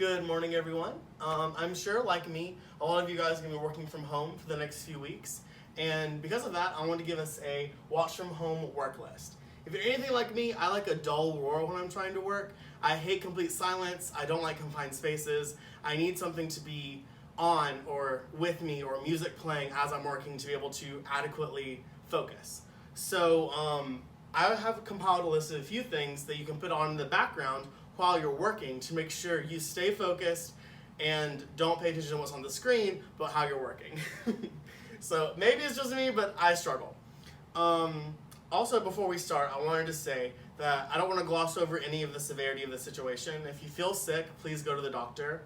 Good morning, everyone. I'm sure, like me, a lot of you guys are going to be working from home for the next few weeks. And because of that, I want to give us a watch from home work list. If you're anything like me, I like a dull roar when I'm trying to work. I hate complete silence. I don't like confined spaces. I need something to be on or with me or music playing as I'm working to be able to adequately focus. So I have compiled a list of a few things that you can put on in the background while you're working to make sure you stay focused and don't pay attention to what's on the screen, but how you're working. So maybe it's just me, but I struggle. Also, before we start, I wanted to say that I don't want to gloss over any of the severity of the situation. If you feel sick, please go to the doctor.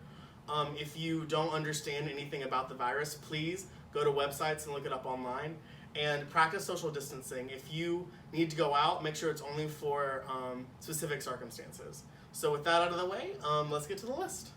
If you don't understand anything about the virus, please go to websites and look it up online. And practice social distancing. If you need to go out, make sure it's only for specific circumstances. So with that out of the way, let's get to the list.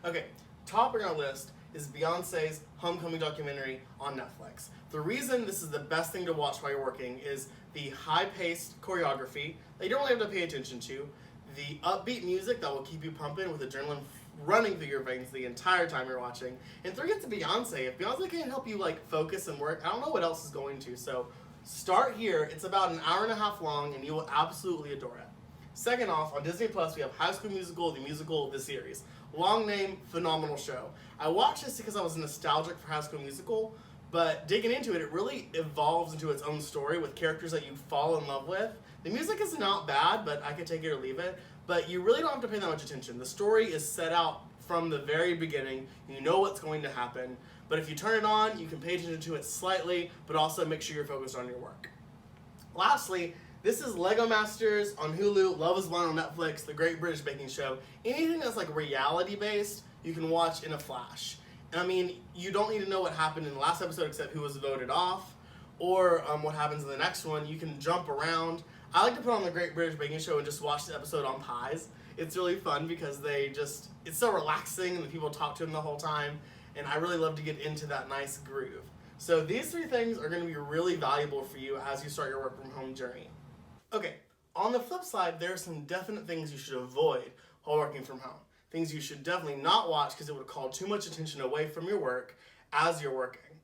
Okay, top on our list is Beyonce's Homecoming documentary on Netflix. The reason this is the best thing to watch while you're working is the high-paced choreography that you don't really have to pay attention to, the upbeat music that will keep you pumping with adrenaline running through your veins the entire time you're watching. And 3, it's Beyonce. If Beyonce can't help you focus and work, I don't know what else is going to. So start here. It's about an hour and a half long and you will absolutely adore it. Second off, on Disney Plus, we have High School Musical, the musical, the series. Long name, phenomenal show. I watched this because I was nostalgic for High School Musical, but digging into it, it really evolves into its own story with characters that you fall in love with. The music is not bad, but I could take it or leave it. But you really don't have to pay that much attention. The story is set out from the very beginning. You know what's going to happen. But if you turn it on, you can pay attention to it slightly, but also make sure you're focused on your work. Lastly, this is Lego Masters on Hulu, Love is Blind on Netflix, The Great British Baking Show. Anything that's reality based, you can watch in a flash. And I mean, you don't need to know what happened in the last episode except who was voted off, or what happens in the next one. You can jump around. I like to put on The Great British Baking Show and just watch the episode on pies. It's really fun because it's so relaxing and the people talk to them the whole time. And I really love to get into that nice groove. So these 3 things are going to be really valuable for you as you start your work from home journey. Okay, on the flip side, there are some definite things you should avoid while working from home. Things you should definitely not watch because it would call too much attention away from your work as you're working.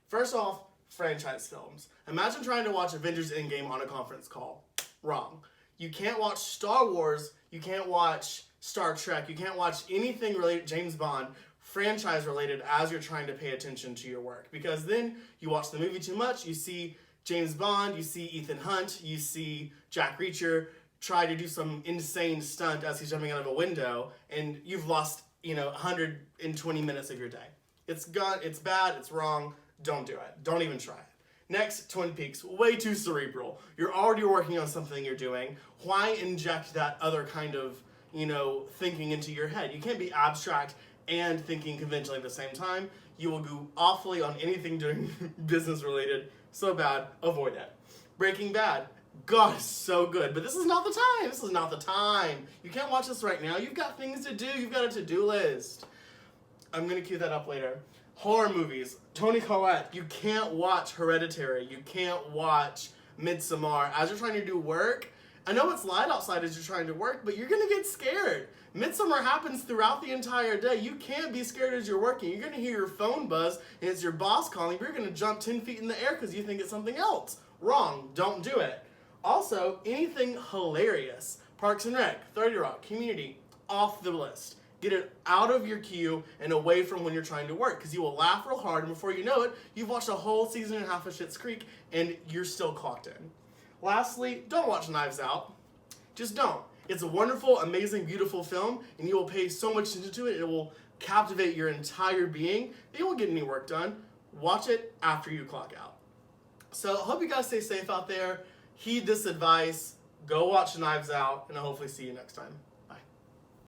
First off, franchise films. Imagine trying to watch Avengers Endgame on a conference call. Wrong. You can't watch Star Wars, you can't watch Star Trek, you can't watch anything related, James Bond, franchise related as you're trying to pay attention to your work. Because then you watch the movie too much, you see James Bond, you see Ethan Hunt, you see Jack Reacher try to do some insane stunt as he's jumping out of a window, and you've lost 120 minutes of your day. It's bad, it's wrong, don't do it. Don't even try it. Next, Twin Peaks, way too cerebral. You're already working on something you're doing. Why inject that other kind of, thinking into your head? You can't be abstract and thinking conventionally at the same time. You will go awfully on anything doing business related. So bad, avoid it. Breaking Bad, God, it's so good, but this is not the time. This is not the time. You can't watch this right now. You've got things to do. You've got a to-do list. I'm going to cue that up later. Horror movies. Toni Collette, you can't watch Hereditary. You can't watch Midsommar as you're trying to do work. I know it's light outside as you're trying to work, but you're going to get scared. Midsommar happens throughout the entire day. You can't be scared as you're working. You're going to hear your phone buzz, and it's your boss calling, but you're going to jump 10 feet in the air because you think it's something else. Wrong. Don't do it. Also, anything hilarious. Parks and Rec, 30 Rock, Community, off the list. Get it out of your queue and away from when you're trying to work because you will laugh real hard and before you know it, you've watched a whole season and a half of Schitt's Creek and you're still clocked in. Lastly, don't watch Knives Out. Just don't. It's a wonderful, amazing, beautiful film and you will pay so much attention to it, it will captivate your entire being that you won't get any work done. Watch it after you clock out. So I hope you guys stay safe out there. Heed this advice. Go watch Knives Out and I'll hopefully see you next time.